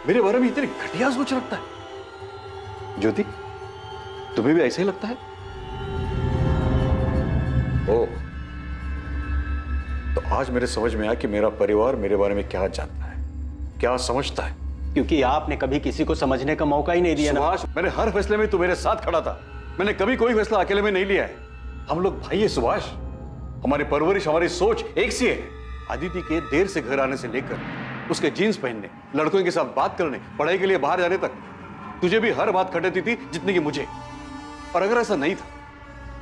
मेरे बारे में इतनी घटिया सोच रखता है। ज्योति, तुम्हें भी ऐसा ही लगता है? ओह, तो आज मेरे समझ में आया कि मेरा परिवार मेरे बारे में क्या जानता है, क्या समझता है। क्योंकि आपने कभी किसी को समझने का मौका ही नहीं दिया ना। सुभाष, मैंने हर फैसले में तू मेरे साथ खड़ा था। मैंने कभी कोई फैसला अकेले में नहीं लिया है। हम लोग भाई है सुभाष, हमारी परवरिश, हमारी सोच एक सी है। अदिति के देर से घर आने से लेकर उसके जीन्स पहनने, लड़कों के साथ बात करने, पढ़ाई के लिए बाहर जाने तक तुझे भी हर बात खटती थी जितनी कि मुझे। और अगर ऐसा नहीं था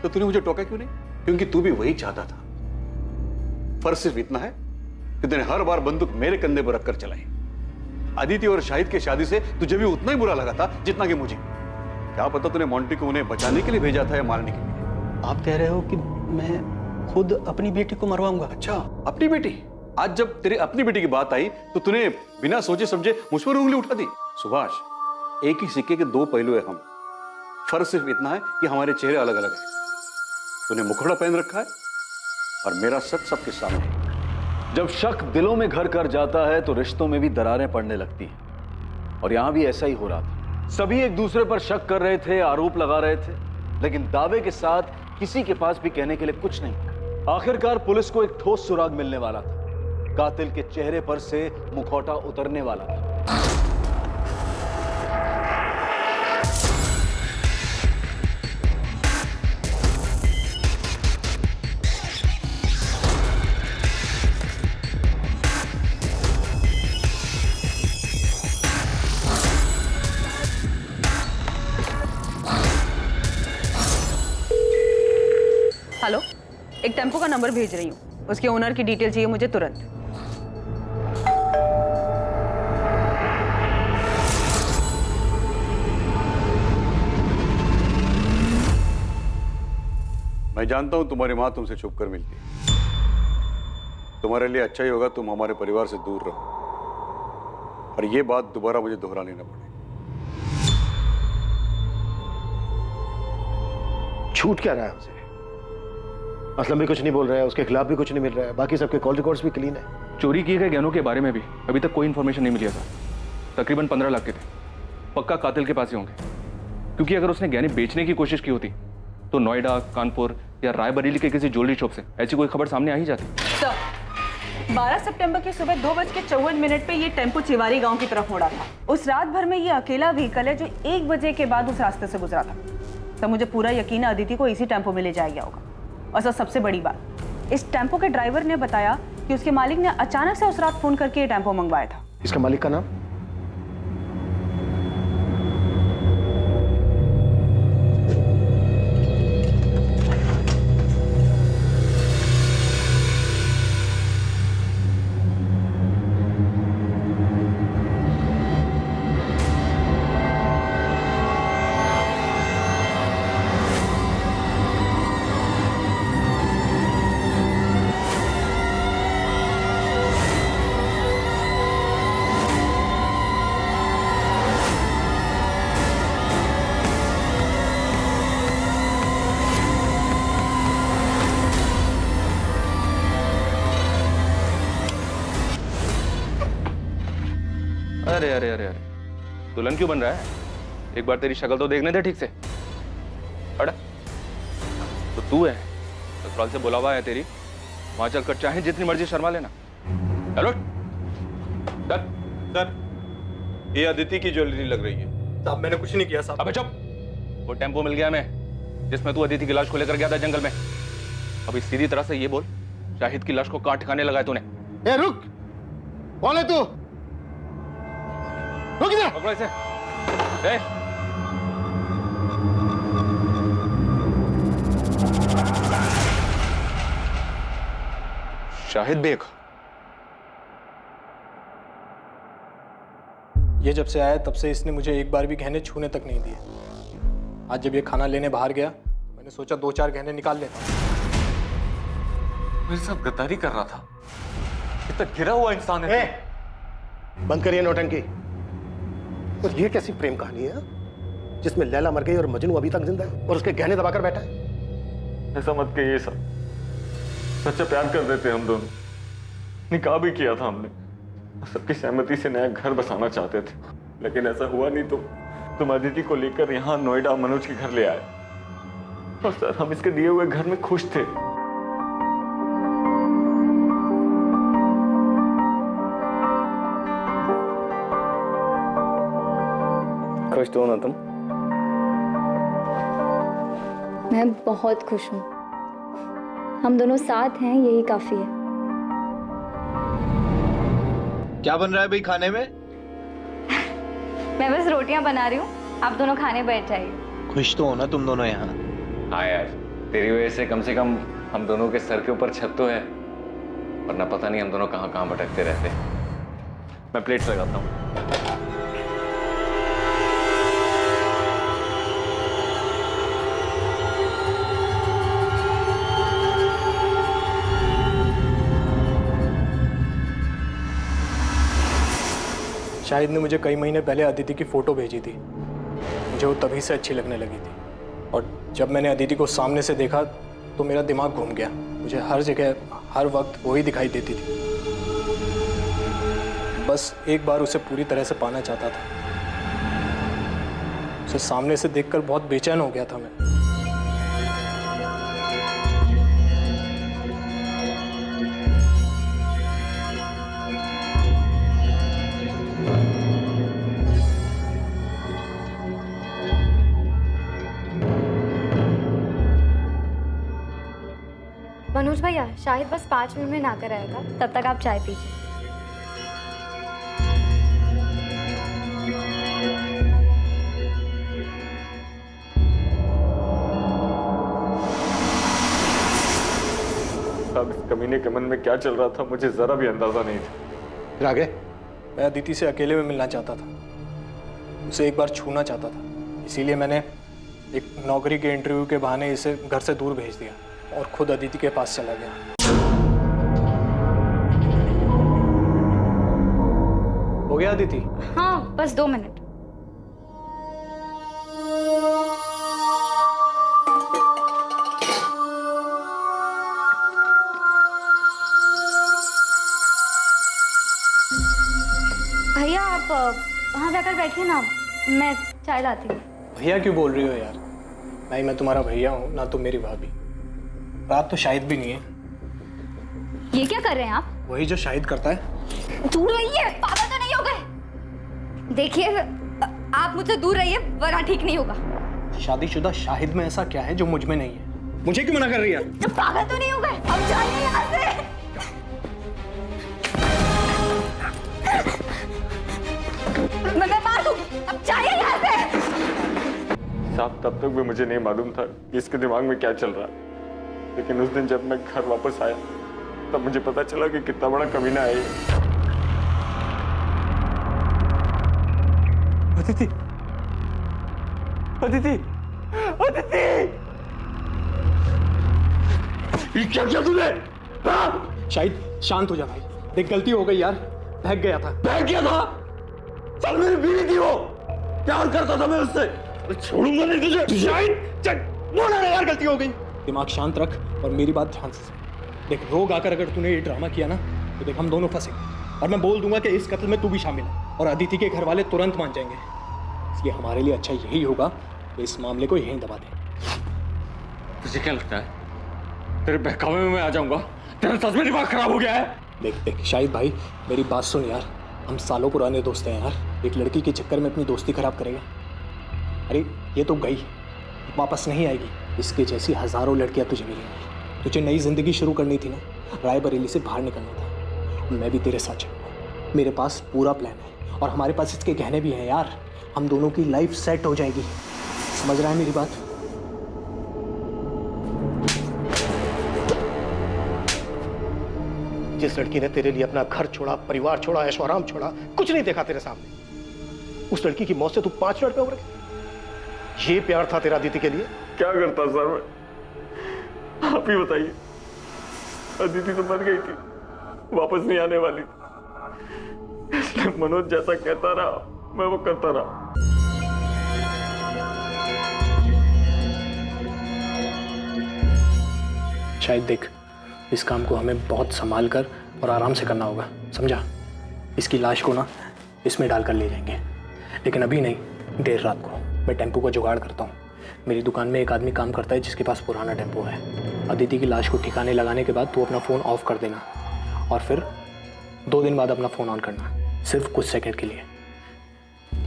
तो तूने मुझे टोका क्यों नहीं? क्योंकि तू भी वही चाहता था। फर्क सिर्फ इतना है कि तूने हर बार बंदूक मेरे कंधे पर रखकर चलाई। अदिति और शाहिद की शादी से तुझे भी उतना ही बुरा लगा था जितना कि मुझे। क्या पता तूने मोंटी को उन्हें बचाने के लिए भेजा था या मारने के लिए। आप कह रहे हो कि मैं खुद अपनी बेटी को मरवाऊंगा? अच्छा, अपनी बेटी? आज जब तेरी अपनी बेटी की बात आई तो तूने बिना सोचे समझे मुझ पर उंगली उठा दी। सुभाष, एक ही सिक्के के दो पहलू है हम। फर्क सिर्फ इतना है कि हमारे चेहरे अलग अलग हैं। तूने मुखड़ा पहन रखा है और मेरा सच सबके सामने है। जब शक दिलों में घर कर जाता है तो रिश्तों में भी दरारें पड़ने लगती हैं, और यहां भी ऐसा ही हो रहा था। सभी एक दूसरे पर शक कर रहे थे, आरोप लगा रहे थे, लेकिन दावे के साथ किसी के पास भी कहने के लिए कुछ नहीं। आखिरकार पुलिस को एक ठोस सुराग मिलने वाला था। कातिल के चेहरे पर से मुखौटा उतरने वाला था। हेलो, एक टेम्पो का नंबर भेज रही हूँ, उसके ओनर की डिटेल चाहिए मुझे तुरंत। मैं जानता हूं तुम्हारी मां तुमसे छुप कर मिलती है। तुम्हारे लिए अच्छा ही होगा तुम हमारे परिवार से दूर रहो और ये बात दोबारा मुझे दोहरानी न पड़े। छूट क्या रहा है हमसे? असलम भी कुछ नहीं बोल रहा है, उसके खिलाफ भी कुछ नहीं मिल रहा है, बाकी सबके कॉल रिकॉर्ड्स भी क्लीन है। चोरी किए गए गहनों के बारे में भी अभी तक कोई इंफॉर्मेशन नहीं मिली है सर। तकरीबन 15 लाख के थे। पक्का कातिल के पास ही होंगे, क्योंकि अगर उसने गहने बेचने की कोशिश की होती तो नोएडा, कानपुर या रायबरेली के किसी ज्वेलरी शॉप से ऐसी कोई खबर सामने आ ही जाती। सर, 12 सितंबर की सुबह 2:54 पे ये टेम्पो चिवारी गांव की तरफ मुड़ा था। उस रात भर में ये अकेला व्हीकल है जो 1 बजे के बाद उस रास्ते से गुजरा था। तो मुझे पूरा यकीन है अदिति को इसी टेम्पो में ले जाया गया होगा। और सर, सबसे बड़ी बात, इस टेम्पो के ड्राइवर ने बताया कि उसके मालिक ने अचानक से उस रात फोन करके ये टेम्पो मंगवाया था। इसका मालिक का नाम? अरे अरे अरे अरे, दुल्हन क्यों बन रहा है? एक बार तेरी शक्ल तो देखने दे ठीक से। अड़ा तो तू है, ससुराल से बुलावा है तेरी, वहां चलकर चाहे जितनी मर्जी शर्मा लेना। चलो सर, ये अदिति की ज्वेलरी लग रही है। साहब, मैंने कुछ नहीं किया साहब। अबे चुप! वो टेम्पो मिल गया हमें जिसमें तू अदिति की लाश को लेकर गया था जंगल में। अभी सीधी तरह से ये बोल, शाहिद की लाश को कहां ठिकाने लगाया तूने? ए रुक! कौन है तू? रुक इधर! पकड़ो इसे। शाहिद बेग। ये जब से आया तब से इसने मुझे एक बार भी गहने छूने तक नहीं दिए। आज जब ये खाना लेने बाहर गया, मैंने सोचा 2-4 गहने निकाल लेता। मेरे साथ गद्दारी कर रहा था। इतना गिरा हुआ इंसान है। बंद करिए नौटंकी। और ये कैसी प्रेम कहानी है जिसमें लैला मर गई और मजनू अभी तक जिंदा है और उसके गहने दबाकर बैठा है? ऐसा मत कहिए सर, सच्चा प्यार कर देते हम दोनों। निकाह भी किया था हमने, सबकी सहमति से नया घर बसाना चाहते थे, लेकिन ऐसा हुआ नहीं तो तुम अदिति को लेकर यहाँ नोएडा मनोज के घर ले आए। और सर, हम इसके दिए हुए घर में खुश थे। खुश तो हो ना तुम? मैं बहुत खुश हूँ। हम दोनों साथ हैं, यही काफी है। क्या बन रहा है भाई खाने में? मैं बस रोटियां बना रही हूँ, आप दोनों खाने बैठ जाइए। खुश तो हो ना तुम दोनों यहाँ? हाँ यार, तेरी वजह से कम हम दोनों के सर के ऊपर छत तो है, वरना पता नहीं हम दोनों कहाँ कहाँ भटकते रहते। मैं प्लेट्स लगाता हूँ। शाहिद ने मुझे कई महीने पहले अदिति की फोटो भेजी थी। मुझे वो तभी से अच्छी लगने लगी थी, और जब मैंने अदिति को सामने से देखा तो मेरा दिमाग घूम गया। मुझे हर जगह हर वक्त वही दिखाई देती थी। बस एक बार उसे पूरी तरह से पाना चाहता था। उसे सामने से देखकर बहुत बेचैन हो गया था मैं। मनोज भैया, शाहिद बस 5 मिनट में नहाकर आएगा, तब तक आप चाय पीजिए। अब इस कमीने के मन में क्या चल रहा था मुझे जरा भी अंदाजा नहीं था। फिर आगे? मैं अदिति से अकेले में मिलना चाहता था, उसे एक बार छूना चाहता था। इसीलिए मैंने एक नौकरी के इंटरव्यू के बहाने इसे घर से दूर भेज दिया और खुद अदिति के पास चला गया। हो गया अदिति? हाँ, बस 2 मिनट। आप वहाँ जाकर बैठिए ना, मैं चाय लाती हूँ। भैया क्यों बोल रही हो यार? नहीं मैं तुम्हारा भैया हूँ ना तुम मेरी भाभी। रात तो शाहिद भी नहीं है। ये क्या कर रहे हैं आप? वही जो शाहिद करता है। दूर रहिए, पागल तो नहीं हो गए? देखिए आप मुझसे दूर रहिए वरना ठीक नहीं होगा। शादीशुदा शाहिद में ऐसा क्या है जो मुझ में नहीं है? मुझे क्यों मना कर रही है? पागल तो नहीं हो गए? अब जाइए यहाँ से। मैं मार दूंगी, अब जाइए यहाँ से। साहब तब तक भी मुझे नहीं मालूम था कि इसके दिमाग में क्या चल रहा है, लेकिन उस दिन जब मैं घर वापस आया तब मुझे पता चला कि कितना बड़ा कमीना है ये। अदिति, अदिति, अदिति! ये क्या किया तूने? शाहिद शांत हो जा भाई, देख गलती हो गई यार, बहक गया था। बहक गया था? चल मेरी बीवी थी वो, प्यार करता था मैं उससे, छोड़ूंगा नहीं तुझे। शाहिद चल बोला ना यार, गलती हो गई। दिमाग शांत रख और मेरी बात ध्यान से सुन। देख रोग आकर अगर तूने ये ड्रामा किया ना तो देख हम दोनों फंसेंगे और मैं बोल दूंगा कि इस कत्ल में तू भी शामिल है और अदिति के घर वाले तुरंत मान जाएंगे। इसलिए हमारे लिए अच्छा यही होगा कि इस मामले को यहीं दबा दें। तुझे क्या लगता है तेरे बहकावे में मैं आ जाऊंगा? तेरा सच में दिमाग खराब हो गया है? देख शाहिद भाई मेरी बात सुन यार, हम सालों पुराने दोस्त हैं यार, एक लड़की के चक्कर में अपनी दोस्ती खराब करेगा? अरे ये तो गई, वापस नहीं आएगी। इसके जैसी हजारों लड़कियां तुझे मिलेंगी। तुझे नई जिंदगी शुरू करनी थी ना, रायबरेली से बाहर निकलना था। मैं भी तेरे साथ चलूंगा, मेरे पास पूरा प्लान है और हमारे पास इसके गहने भी हैं यार। हम दोनों की लाइफ सेट हो जाएगी, समझ रहा है मेरी बात? जिस लड़की ने तेरे लिए अपना घर छोड़ा, परिवार छोड़ा, ऐशो आराम छोड़ा, कुछ नहीं देखा तेरे सामने, उस लड़की की मौत से तू 5 मिनट में उबर गया। ये प्यार था तेरा अदिति के लिए? क्या करता सर मैं, आप ही बताइए। अदिति तो मर गई थी, वापस नहीं आने वाली थी, इसलिए मनोज जैसा कहता रहा मैं वो करता रहा। शायद देख, इस काम को हमें बहुत संभाल कर और आराम से करना होगा, समझा? इसकी लाश को ना इसमें डालकर ले जाएंगे, लेकिन अभी नहीं, देर रात को। मैं टेम्पो का जुगाड़ करता हूँ। मेरी दुकान में एक आदमी काम करता है जिसके पास पुराना टेम्पो है। अदिति की लाश को ठिकाने लगाने के बाद तू अपना फ़ोन ऑफ कर देना और फिर 2 दिन बाद अपना फ़ोन ऑन करना, सिर्फ कुछ सेकंड के लिए।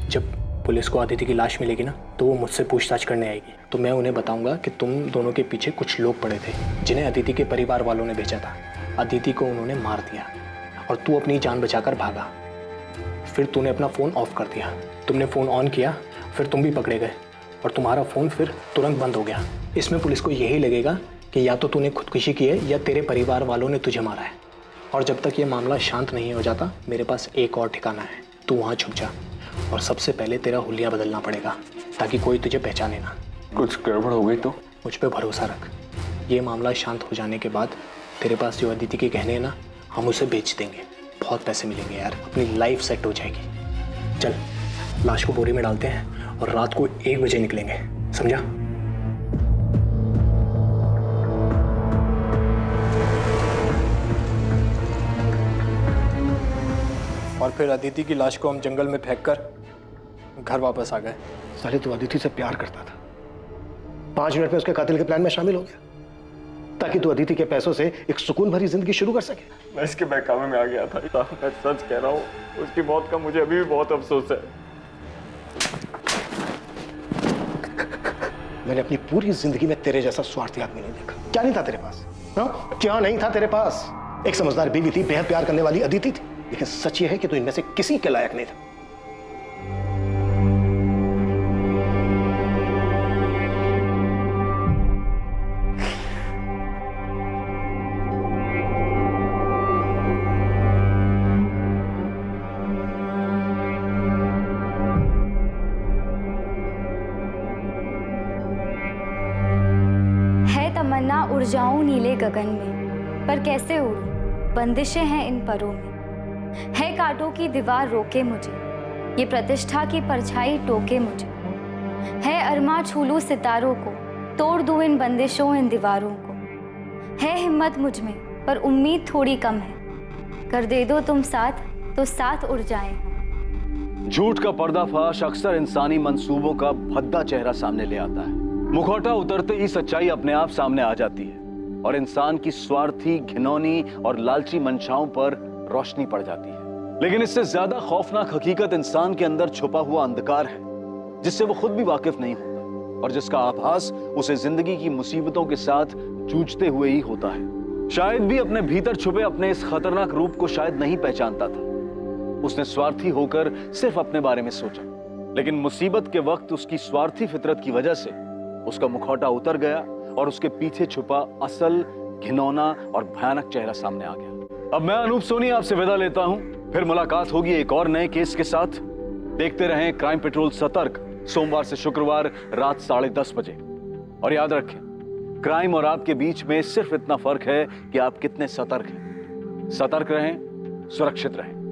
जब पुलिस को अदिति की लाश मिलेगी ना तो वो मुझसे पूछताछ करने आएगी, तो मैं उन्हें बताऊंगा कि तुम दोनों के पीछे कुछ लोग पड़े थे जिन्हें अदिति के परिवार वालों ने भेजा था। अदिति को उन्होंने मार दिया और तू अपनी जान बचाकर भागा। फिर तूने अपना फ़ोन ऑफ कर दिया, तुमने फ़ोन ऑन किया, फिर तुम भी पकड़े गए और तुम्हारा फ़ोन फिर तुरंत बंद हो गया। इसमें पुलिस को यही लगेगा कि या तो तूने खुदकुशी की है या तेरे परिवार वालों ने तुझे मारा है। और जब तक ये मामला शांत नहीं हो जाता, मेरे पास एक और ठिकाना है, तू वहाँ छुप जा और सबसे पहले तेरा हुलिया बदलना पड़ेगा ताकि कोई तुझे पहचाने ना। कुछ गड़बड़ हो गई तो? मुझ पे भरोसा रख, ये मामला शांत हो जाने के बाद तेरे पास जो अदिति के गहने हैं ना, हम उसे बेच देंगे, बहुत पैसे मिलेंगे यार, अपनी लाइफ सेट हो जाएगी। चल लाश को बोरी में डालते हैं और रात को 1 बजे निकलेंगे, समझा? और फिर अदिति की लाश को हम जंगल में फेंककर घर वापस आ गए। साले तू अदिति से प्यार करता था, 5 मिनट में उसके कातिल के प्लान में शामिल हो गया ताकि तू अदिति के पैसों से एक सुकून भरी जिंदगी शुरू कर सके। मैं इसके बहकावे में आ गया था, मैं सच कह रहा हूँ, उसकी मौत का मुझे अभी भी बहुत अफसोस है। मैंने अपनी पूरी जिंदगी में तेरे जैसा स्वार्थी आदमी नहीं देखा। क्या नहीं था तेरे पास? हाँ? क्या नहीं था तेरे पास? एक समझदार बीवी थी, बेहद प्यार करने वाली अदिति थी, लेकिन सच ये है कि तू इनमें से किसी के लायक नहीं था। उड़ जाऊं नीले गगन में, पर कैसे उड़ूं, बंदिशें हैं इन परों में। है कांटों की दीवार रोके मुझे, ये प्रतिष्ठा की परछाई टोके मुझे। है अरमा छू लूं सितारों को, तोड़ दूं इन बंदिशों इन दीवारों को। है हिम्मत मुझ में पर उम्मीद थोड़ी कम है, कर दे दो तुम साथ तो साथ उड़ जाएं हम। झूठ का पर्दाफाश अक्सर इंसानी मंसूबों का भद्दा चेहरा सामने ले आता है। मुखौटा उतरते ही सच्चाई अपने आप सामने आ जाती है और इंसान की स्वार्थी, घिनौनी और लालची मंशाओं पर रोशनी पड़ जाती है। लेकिन इससे ज्यादा खौफनाक हकीकत इंसान के अंदर छुपा हुआ अंधकार है, जिससे वो खुद भी वाकिफ नहीं होता और जिसका आभास उसे जिंदगी की मुसीबतों के साथ जूझते हुए ही होता है। शायद भी अपने भीतर छुपे अपने इस खतरनाक रूप को शायद नहीं पहचानता था। उसने स्वार्थी होकर सिर्फ अपने बारे में सोचा, लेकिन मुसीबत के वक्त उसकी स्वार्थी फितरत की वजह से उसका मुखौटा उतर गया और उसके पीछे छुपा असल, घिनौना और भयानक चेहरा सामने आ गया। अब मैं अनूप सोनी आपसे विदा लेता हूं, फिर मुलाकात होगी एक और नए केस के साथ। देखते रहें क्राइम पेट्रोल सतर्क, सोमवार से शुक्रवार रात 10:30 बजे। और याद रखें, क्राइम और आपके बीच में सिर्फ इतना फर्क है कि आप कितने सतर्क हैं। सतर्क रहें, सुरक्षित रहें।